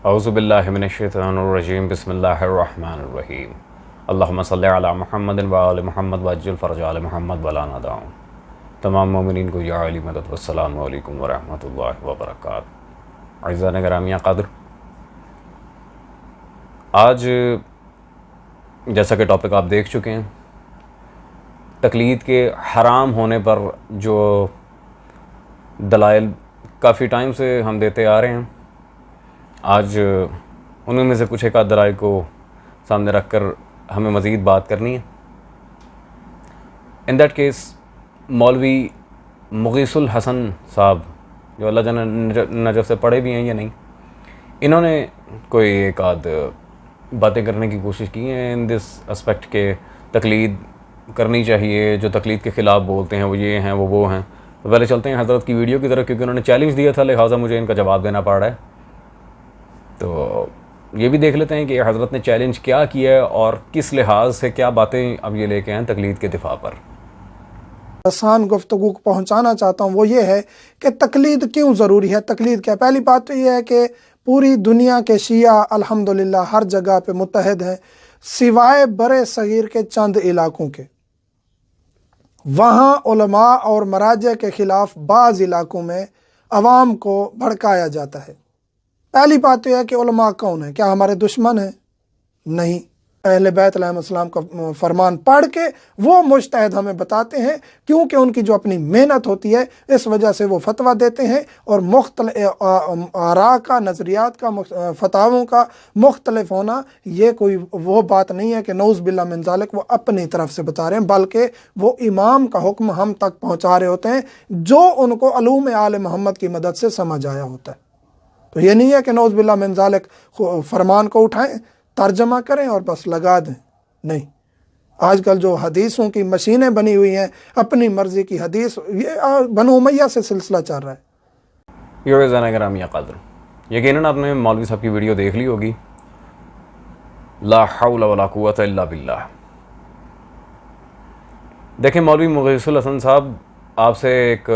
اعوذ باللہ من الشیطان الرجیم بسم اللہ الرحمن الرحیم اللہم صلی علی محمد وآل محمد وعجل فرج آل محمد ولا ندعو. تمام مومنین کو یا علی مدد والسلام علیکم ورحمۃ اللہ وبرکاتہ. اعزائے گرامی قدر، آج جیسا کہ ٹاپک آپ دیکھ چکے ہیں، تقلید کے حرام ہونے پر جو دلائل کافی ٹائم سے ہم دیتے آ رہے ہیں، آج انہیں میں سے کچھ ایک آدھ دلائل کو سامنے رکھ کر ہمیں مزید بات کرنی ہے. ان دیٹ کیس مولوی مغیث الحسن صاحب، جو اللہ جل نجف سے پڑھے بھی ہیں یا نہیں، انہوں نے کوئی ایک آدھ باتیں کرنے کی کوشش کی ہیں ان دس اسپیکٹ کہ تقلید کرنی چاہیے، جو تقلید کے خلاف بولتے ہیں وہ یہ ہیں وہ ہیں. تو پہلے چلتے ہیں حضرت کی ویڈیو کی طرف، کیونکہ انہوں نے چیلنج دیا تھا، لہٰذا مجھے ان کا جواب دینا پڑ رہا ہے. تو یہ بھی دیکھ لیتے ہیں کہ حضرت نے چیلنج کیا ہے اور کس لحاظ سے کیا باتیں اب یہ لے کے ہیں تقلید کے دفاع پر. آسان گفتگو کو پہنچانا چاہتا ہوں وہ یہ ہے کہ تقلید کیوں ضروری ہے. تقلید کیا؟ پہلی بات تو یہ ہے کہ پوری دنیا کے شیعہ الحمدللہ ہر جگہ پہ متحد ہیں، سوائے برِ صغیر کے چند علاقوں کے. وہاں علماء اور مراجع کے خلاف بعض علاقوں میں عوام کو بھڑکایا جاتا ہے. پہلی بات تو یہ ہے کہ علماء کون ہیں؟ کیا ہمارے دشمن ہیں؟ نہیں. اہل بیت علیہ السلام کا فرمان پڑھ کے وہ مجتہد ہمیں بتاتے ہیں، کیونکہ ان کی جو اپنی محنت ہوتی ہے اس وجہ سے وہ فتویٰ دیتے ہیں، اور مختلف آراء کا، نظریات کا، فتاووں کا مختلف ہونا یہ کوئی وہ بات نہیں ہے کہ نعوذ باللہ من ذالک وہ اپنی طرف سے بتا رہے ہیں، بلکہ وہ امام کا حکم ہم تک پہنچا رہے ہوتے ہیں جو ان کو علوم آل محمد کی مدد سے سمجھ آیا ہوتا ہے. تو یہ نہیں ہے کہ نعوذ باللہ من ذالک فرمان کو اٹھائیں، ترجمہ کریں اور بس لگا دیں. نہیں، آج کل جو حدیثوں کی مشینیں بنی ہوئی ہیں، اپنی مرضی کی حدیث، یہ بنو امیہ سے سلسلہ چل رہا ہے. یہ زیادہ گرامی قدر، یقیناً آپ نے مولوی صاحب کی ویڈیو دیکھ لی ہوگی. لا حول ولا قوت الا باللہ. دیکھیں مولوی مغیث الحسن صاحب، آپ سے ایک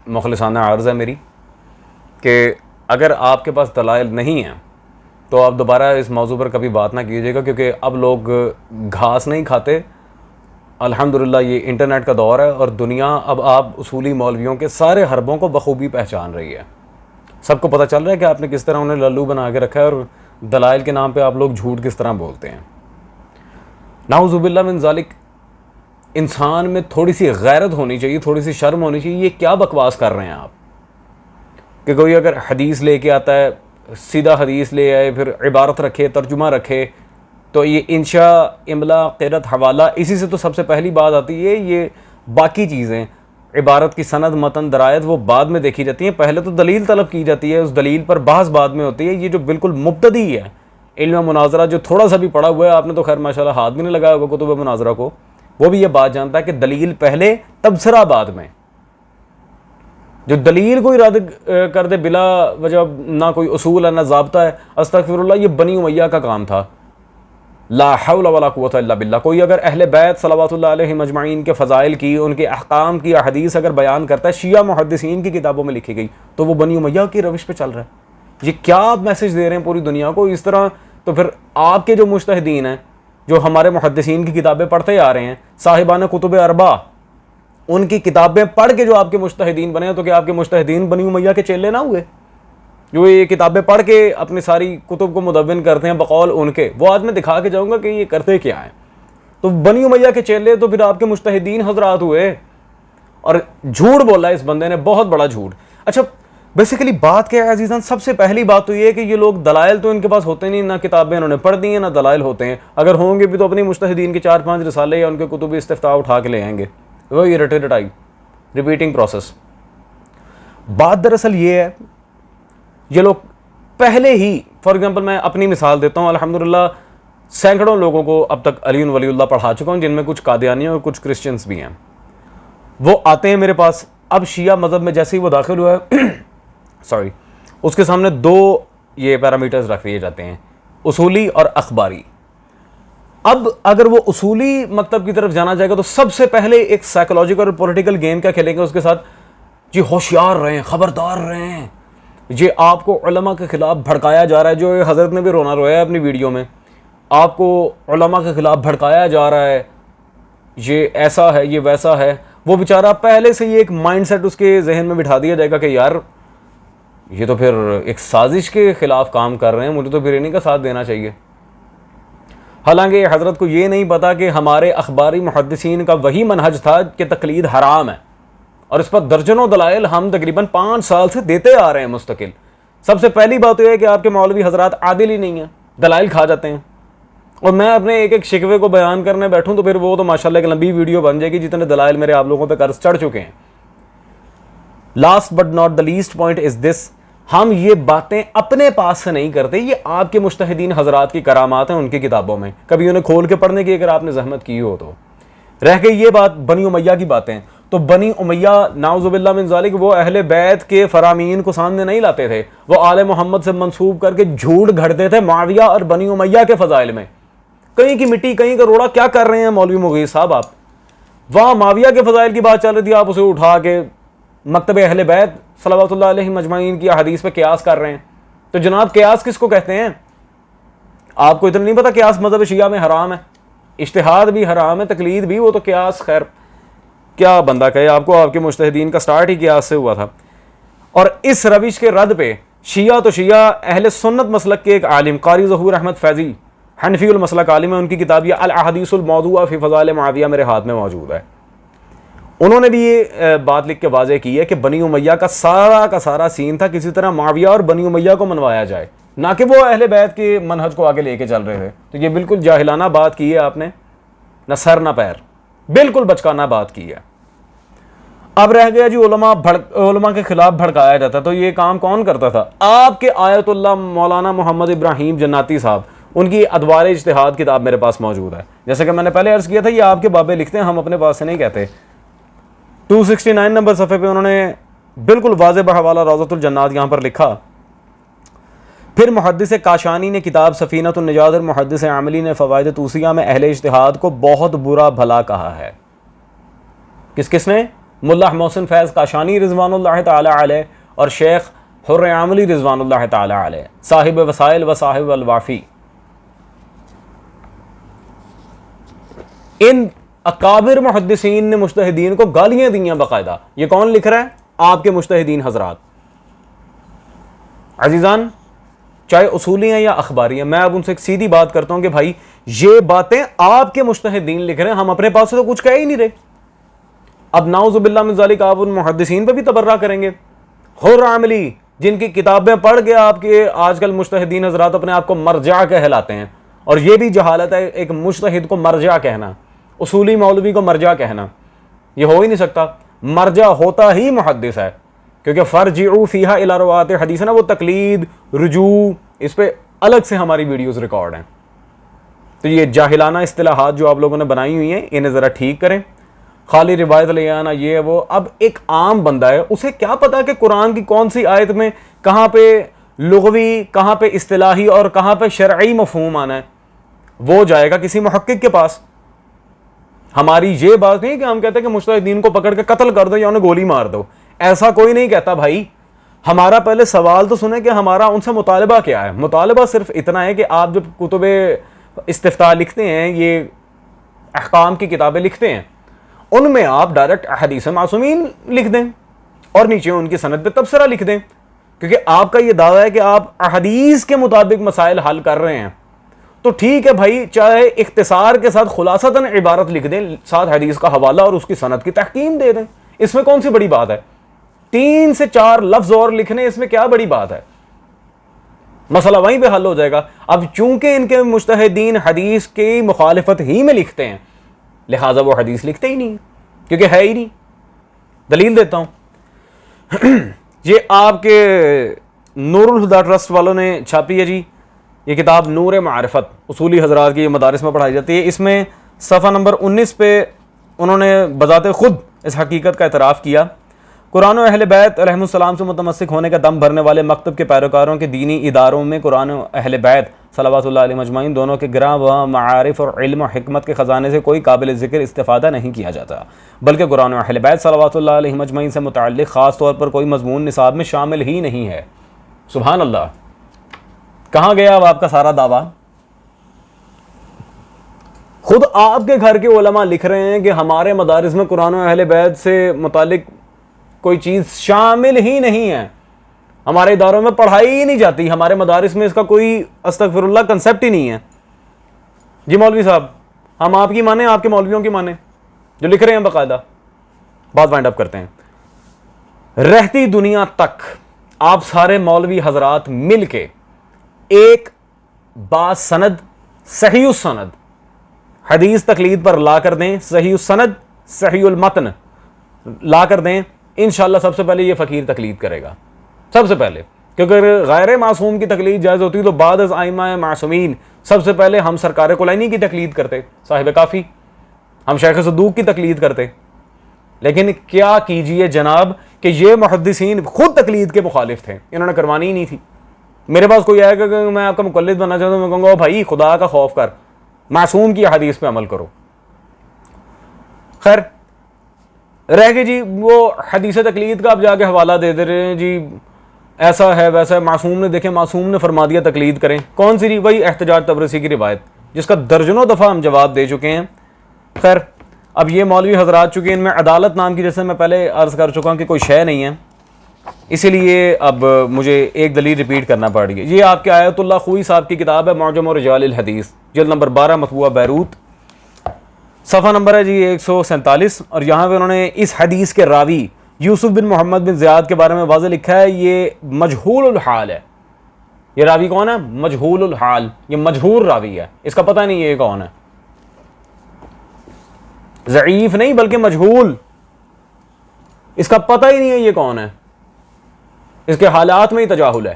مخلصانہ عرض ہے میری کہ اگر آپ کے پاس دلائل نہیں ہیں تو آپ دوبارہ اس موضوع پر کبھی بات نہ کیجیے گا، کیونکہ اب لوگ گھاس نہیں کھاتے. الحمدللہ یہ انٹرنیٹ کا دور ہے اور دنیا اب آپ اصولی مولویوں کے سارے حربوں کو بخوبی پہچان رہی ہے. سب کو پتہ چل رہا ہے کہ آپ نے کس طرح انہیں للو بنا کے رکھا ہے اور دلائل کے نام پہ آپ لوگ جھوٹ کس طرح بولتے ہیں. نعوذ باللہ من ذالک. انسان میں تھوڑی سی غیرت ہونی چاہیے، تھوڑی سی شرم ہونی چاہیے. یہ کیا بکواس کر رہے ہیں آپ کہ کوئی اگر حدیث لے کے آتا ہے، سیدھا حدیث لے آئے، پھر عبارت رکھے، ترجمہ رکھے، تو یہ انشاء، املا، قرت، حوالہ، اسی سے تو سب سے پہلی بات آتی ہے. یہ باقی چیزیں، عبارت کی سند، متن، درایت، وہ بعد میں دیکھی جاتی ہیں. پہلے تو دلیل طلب کی جاتی ہے، اس دلیل پر بحث بعد میں ہوتی ہے. یہ جو بالکل مبتدی ہے علم مناظرہ، جو تھوڑا سا بھی پڑھا ہوا ہے، آپ نے تو خیر ماشاءاللہ ہاتھ بھی نہیں لگایا ہوگا کتب مناظرہ کو، وہ بھی یہ بات جانتا ہے کہ دلیل پہلے، تبصرہ بعد میں. جو دلیل کو ارادہ کر دے بلا وجہ، نہ کوئی اصول ہے نہ ضابطہ ہے، استغفر اللہ، یہ بنی امیہ کا کام تھا. لا حول ولا قوت الا باللہ. کوئی اگر اہل بیت صلوات اللہ علیہ مجمعین کے فضائل کی، ان کے احکام کی احادیث اگر بیان کرتا ہے، شیعہ محدثین کی کتابوں میں لکھی گئی، تو وہ بنی امیہ کی روش پہ چل رہا ہے. یہ کیا آپ میسج دے رہے ہیں پوری دنیا کو اس طرح؟ تو پھر آپ کے جو مجتہدین ہیں، جو ہمارے محدثین کی کتابیں پڑھتے آ رہے ہیں، صاحبان کتب اربع، ان کی کتابیں پڑھ کے جو آپ کے مجتہدین بنے ہیں، تو کیا آپ کے مجتہدین بنی امیہ کے چیلے نہ ہوئے؟ جو یہ کتابیں پڑھ کے اپنی ساری کتب کو مدون کرتے ہیں بقول ان کے، وہ آج میں دکھا کے جاؤں گا کہ یہ کرتے کیا ہیں. تو بنی امیہ کے چیلے تو پھر آپ کے مجتہدین حضرات ہوئے. اور جھوٹ بولا اس بندے نے، بہت بڑا جھوٹ. اچھا بیسیکلی بات کیا ہے عزیزان؟ سب سے پہلی بات تو یہ ہے کہ یہ لوگ دلائل تو ان کے پاس ہوتے نہیں، نہ کتابیں انہوں نے پڑھ دی ہیں، نہ دلائل ہوتے ہیں. اگر ہوں گے بھی تو اپنی مجتہدین کے 4-5 رسالے یا ان کے کتب استفتاء اٹھا کے لے آئیں گے. وہ یہ رٹائی ریپیٹنگ پروسیس. بات دراصل یہ ہے، یہ لوگ پہلے ہی، فار ایگزامپل میں اپنی مثال دیتا ہوں، الحمدللہ سینکڑوں لوگوں کو اب تک علی ولی اللہ پڑھا چکا ہوں، جن میں کچھ قادیانی اور کچھ کرسچنس بھی ہیں. وہ آتے ہیں میرے پاس، اب شیعہ مذہب میں جیسے ہی وہ داخل ہوا ہے سوری، اس کے سامنے 2 یہ پیرامیٹرز رکھ دیے جاتے ہیں، اصولی اور اخباری. اب اگر وہ اصولی مکتب کی طرف جانا جائے گا تو سب سے پہلے ایک سائیکولوجیکل اور پولیٹیکل گیم کیا کھیلیں گے اس کے ساتھ؟ جی ہوشیار رہیں، خبردار رہیں، یہ آپ کو علماء کے خلاف بھڑکایا جا رہا ہے, جو حضرت نے بھی رونا رویا ہے اپنی ویڈیو میں, آپ کو علماء کے خلاف بھڑکایا جا رہا ہے, یہ ایسا ہے یہ ویسا ہے. وہ بیچارہ پہلے سے یہ ایک مائنڈ سیٹ اس کے ذہن میں بٹھا دیا جائے گا کہ یار یہ تو پھر ایک سازش کے خلاف کام کر رہے ہیں, مجھے تو پھر انہیں کا ساتھ دینا چاہیے. حالانکہ حضرت کو یہ نہیں پتا کہ ہمارے اخباری محدثین کا وہی منہج تھا کہ تقلید حرام ہے, اور اس پر درجنوں دلائل ہم تقریباً 5 سال سے دیتے آ رہے ہیں مستقل. سب سے پہلی بات یہ ہے کہ آپ کے مولوی حضرات عادل ہی نہیں ہیں, دلائل کھا جاتے ہیں. اور میں اپنے ایک ایک شکوے کو بیان کرنے بیٹھوں تو پھر وہ تو ماشاءاللہ ایک لمبی ویڈیو بن جائے گی, جتنے دلائل میرے آپ لوگوں پہ قرض چڑھ چکے ہیں. Last but not the least point is this, ہم یہ باتیں اپنے پاس سے نہیں کرتے, یہ آپ کے مجتہدین حضرات کی کرامات ہیں ان کی کتابوں میں, کبھی انہیں کھول کے پڑھنے کی اگر آپ نے زحمت کی ہو تو. رہ گئی یہ بات بنی امیہ کی باتیں, تو بنی امیہ نعوذ باللہ من ذالک وہ اہل بیت کے فرامین کو سامنے نہیں لاتے تھے, وہ آل محمد سے منسوب کر کے جھوٹ گھڑتے تھے معاویہ اور بنی امیہ کے فضائل میں. کہیں کی مٹی کہیں کا روڑا کیا کر رہے ہیں مولوی مغیث صاحب آپ؟ وہاں معاویہ کے فضائل کی بات چل رہی تھی, آپ اسے اٹھا کے مکتب اہل بیت صلوات اللہ علیہ مجمعین کی احادیث پہ قیاس کر رہے ہیں. تو جناب قیاس کس کو کہتے ہیں؟ آپ کو اتنا نہیں پتا قیاس مذہب شیعہ میں حرام ہے, اجتہاد بھی حرام ہے, تقلید بھی, وہ تو قیاس خیر کیا بندہ کہے آپ کو, آپ کے مجتہدین کا سٹارٹ ہی قیاس سے ہوا تھا. اور اس روش کے رد پہ شیعہ تو شیعہ اہل سنت مسلک کے ایک عالم قاری ظہور احمد فیضی حنفی المسلک عالم ہے, ان کی کتاب یہ الاحادیث الموضوعہ فی فضائل معاویہ میرے ہاتھ میں موجود ہے. انہوں نے بھی یہ بات لکھ کے واضح کی ہے کہ بنی امیہ کا سارا سین تھا کسی طرح معاویہ اور بنی امیہ کو منوایا جائے, نہ کہ وہ اہل بیت کے منہج کو آگے لے کے چل رہے تھے. تو یہ بالکل جاہلانہ بات کی ہے آپ نے, نہ سر نہ پیر, بالکل بچکانہ بات کی ہے. اب رہ گیا جی علماء کے خلاف بھڑکایا جاتا, تو یہ کام کون کرتا تھا؟ آپ کے آیت اللہ مولانا محمد ابراہیم جناتی صاحب, ان کی ادوار اجتہاد کتاب میرے پاس موجود ہے. جیسے کہ میں نے پہلے عرض کیا تھا, یہ آپ کے بابے لکھتے ہیں, ہم اپنے پاس سے نہیں کہتے. 269 نمبر صفحے پہ انہوں نے بالکل واضح بحوالہ روضۃ الجنات یہاں پر لکھا. پھر محدث کاشانی نے کتاب سفینۃ النجات اور محدث عاملی نے فوائد توسیہ میں اہل اجتہاد کو بہت برا بھلا کہا ہے. کس نے؟ ملا محسن فیض کاشانی رضوان اللہ تعالی علیہ اور شیخ حر عاملی رضوان اللہ تعالی علیہ, صاحب وسائل و صاحب الوافی. ان اکابر محدثین نے مجتہدین کو گالیاں دی ہیں باقاعدہ. یہ کون لکھ رہا ہے؟ آپ کے مجتہدین حضرات. عزیزان, چاہے اصولی ہیں یا اخباری ہیں, میں اب ان سے ایک سیدھی بات کرتا ہوں کہ بھائی یہ باتیں آپ کے مجتہدین لکھ رہے ہیں, ہم اپنے پاس سے تو کچھ کہہ ہی نہیں رہے. اب نعوذ باللہ من ذالک آپ ان محدثین پہ بھی تبرہ کریں گے. حر عاملی جن کی کتابیں پڑھ کے آپ کے آج کل مجتہدین حضرات اپنے آپ کو مرجع کہلاتے ہیں, اور یہ بھی جہالت ہے ایک مجتہد کو مرجع کہنا, اصولی مولوی کو مرجع کہنا, یہ ہو ہی نہیں سکتا. مرجع ہوتا ہی محدث ہے, کیونکہ فرجعوا فیہا الی رواۃ حدیث نا, وہ تقلید رجوع اس پہ الگ سے ہماری ویڈیوز ریکارڈ ہیں. تو یہ جاہلانہ اصطلاحات جو آپ لوگوں نے بنائی ہوئی ہیں انہیں ذرا ٹھیک کریں. خالی روایت لے آنا یہ وہ, اب ایک عام بندہ ہے اسے کیا پتا کہ قرآن کی کون سی آیت میں کہاں پہ لغوی, کہاں پہ اصطلاحی اور کہاں پہ شرعی مفہوم آنا ہے. وہ جائے گا کسی محقق کے پاس. ہماری یہ بات نہیں کہ ہم کہتے ہیں کہ مجتہدین کو پکڑ کے قتل کر دو یا انہیں گولی مار دو, ایسا کوئی نہیں کہتا بھائی. ہمارا پہلے سوال تو سنیں کہ ہمارا ان سے مطالبہ کیا ہے. مطالبہ صرف اتنا ہے کہ آپ جب کتب استفتاء لکھتے ہیں, یہ احکام کی کتابیں لکھتے ہیں, ان میں آپ ڈائریکٹ احادیث معصومین لکھ دیں اور نیچے ان کی سند پہ تبصرہ لکھ دیں, کیونکہ آپ کا یہ دعویٰ ہے کہ آپ احادیث کے مطابق مسائل حل کر رہے ہیں. تو ٹھیک ہے بھائی, چاہے اختصار کے ساتھ خلاصتاً عبارت لکھ دیں, ساتھ حدیث کا حوالہ اور اس کی سند کی تحکیم دے دیں, اس میں کون سی بڑی بات ہے؟ 3 سے 4 لفظ اور لکھنے, اس میں کیا بڑی بات ہے؟ مسئلہ وہیں پہ حل ہو جائے گا. اب چونکہ ان کے مجتہدین حدیث کی مخالفت ہی میں لکھتے ہیں, لہٰذا وہ حدیث لکھتے ہی نہیں, کیونکہ ہے ہی نہیں. دلیل دیتا ہوں, یہ آپ کے نور الہدا ٹرسٹ والوں نے چھاپی ہے جی, یہ کتاب نور معرفت, اصولی حضرات کی مدارس میں پڑھائی جاتی ہے. اس میں صفحہ نمبر 19 پہ انہوں نے بذات خود اس حقیقت کا اعتراف کیا. قرآن و اہل بیت علیہم السلام سے متمسک ہونے کا دم بھرنے والے مکتب کے پیروکاروں کے دینی اداروں میں قرآن و اہل بیت صلوات اللہ علیہ مجمعین دونوں کے گراں و معارف اور علم و حکمت کے خزانے سے کوئی قابل ذکر استفادہ نہیں کیا جاتا, بلکہ قرآن و اہل بیت صلوات اللہ علیہ مجمعین سے متعلق خاص طور پر کوئی مضمون نصاب میں شامل ہی نہیں ہے. سبحان اللہ. کہاں گیا اب آپ کا سارا دعویٰ؟ خود آپ کے گھر کے علماء لکھ رہے ہیں کہ ہمارے مدارس میں قرآن و اہل بیت سے متعلق کوئی چیز شامل ہی نہیں ہے, ہمارے اداروں میں پڑھائی ہی نہیں جاتی, ہمارے مدارس میں اس کا کوئی استغفر اللہ کنسیپٹ ہی نہیں ہے. جی مولوی صاحب, ہم آپ کی مانیں, آپ کے مولویوں کی مانیں جو لکھ رہے ہیں باقاعدہ. بات وائنڈ اپ کرتے ہیں. رہتی دنیا تک آپ سارے مولوی حضرات مل کے ایک با سند صحیح السند حدیث تقلید پر لا کر دیں, صحیح السند صحیح المتن لا کر دیں, انشاءاللہ سب سے پہلے یہ فقیر تقلید کرے گا سب سے پہلے. کیونکہ اگر غیر معصوم کی تقلید جائز ہوتی تو بعد از ائمہ معصومین سب سے پہلے ہم سرکار کلینی کی تقلید کرتے, صاحب کافی, ہم شیخ صدوق کی تقلید کرتے. لیکن کیا کیجئے جناب کہ یہ محدثین خود تقلید کے مخالف تھے, انہوں نے کروانی ہی نہیں تھی. میرے پاس کوئی آئے گا کہ میں آپ کا مقلد بننا چاہتا ہوں, میں کہوں گا بھائی خدا کا خوف کر, معصوم کی حدیث پہ عمل کرو. خیر رہ گئی جی وہ حدیث تقلید کا آپ جا کے حوالہ دے دے رہے ہیں جی ایسا ہے ویسا ہے, معصوم نے دیکھیں معصوم نے فرما دیا تقلید کریں. کون سی وہی احتجاج تبرسی کی روایت جس کا درجنوں دفعہ ہم جواب دے چکے ہیں. خیر اب یہ مولوی حضرات چونکہ ان میں عدالت نام کی, جیسے میں پہلے عرض کر چکا ہوں کہ کوئی شے نہیں ہے, اسی لیے اب مجھے ایک دلیل ریپیٹ کرنا پڑ گئی. یہ آپ کے آیت اللہ خوئی صاحب کی کتاب ہے معجم رجال الحدیث, جلد نمبر 12, مطبوعہ بیروت, صفحہ نمبر ہے جی 147. اور یہاں پہ انہوں نے اس حدیث کے راوی یوسف بن محمد بن زیاد کے بارے میں واضح لکھا ہے یہ مجہول الحال ہے. یہ راوی کون ہے؟ مجہول الحال, یہ مجہور راوی ہے, اس کا پتہ نہیں یہ کون ہے, ضعیف نہیں بلکہ مجہول, اس کا پتہ ہی نہیں ہے یہ کون ہے, اس کے حالات میں ہی تجاہل ہے.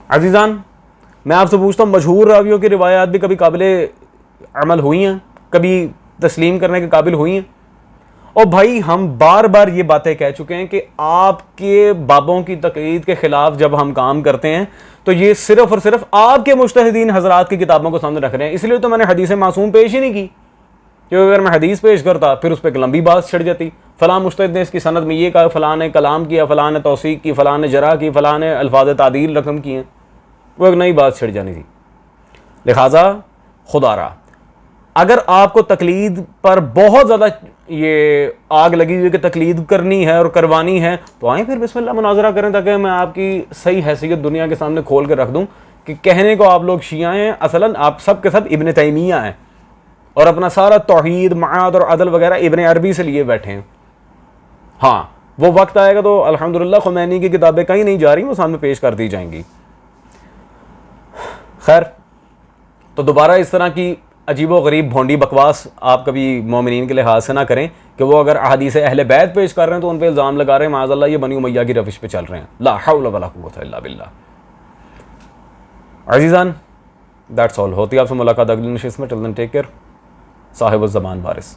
عزیزان میں آپ سے پوچھتا ہوں مشہور راویوں کی روایات بھی کبھی قابل عمل ہوئی ہیں, کبھی تسلیم کرنے کے قابل ہوئی ہیں؟ اور بھائی ہم بار بار یہ باتیں کہہ چکے ہیں کہ آپ کے بابوں کی تقلید کے خلاف جب ہم کام کرتے ہیں تو یہ صرف اور صرف آپ کے مجتہدین حضرات کی کتابوں کو سامنے رکھ رہے ہیں. اس لیے تو میں نے حدیث معصوم پیش ہی نہیں کی, کیونکہ اگر میں حدیث پیش کرتا پھر اس پہ ایک لمبی بات چھڑ جاتی, فلاں مجتہد نے اس کی سند میں یہ کہا, فلاں نے کلام کیا, فلاں نے توثیق کی, فلاں نے جرح کی, فلاں نے الفاظ تعدیل رقم کیے, وہ ایک نئی بات چھڑ جانی تھی. لہٰذا خدا را اگر آپ کو تقلید پر بہت زیادہ یہ آگ لگی ہوئی کہ تقلید کرنی ہے اور کروانی ہے تو آئیں پھر بسم اللہ مناظرہ کریں, تاکہ میں آپ کی صحیح حیثیت دنیا کے سامنے کھول کے رکھ دوں کہ کہنے کو آپ لوگ شیعہ ہیں, اصلاً آپ سب کے سب ابن تیمیہ ہیں اور اپنا سارا توحید معاد اور عدل وغیرہ ابن عربی سے لیے بیٹھے ہیں. ہاں وہ وقت آئے گا تو الحمدللہ خمینی کی کتابیں کہیں نہیں جا رہی, وہ سامنے پیش کر دی جائیں گی. خیر تو دوبارہ اس طرح کی عجیب و غریب بھونڈی بکواس آپ کبھی مومنین کے لحاظ سے نہ کریں کہ وہ اگر احادیث اہل بیت پیش کر رہے ہیں تو ان پہ الزام لگا رہے ہیں معاذ اللہ یہ بنی امیہ کی روش پہ چل رہے ہیں. لا حول ولا قوت الا باللہ. عزیزان دیٹس آل. ہوتی آپ سے ملاقات اگلی نشست میں. ٹل دین ٹیک کیئر. صاحب الزمان وارث.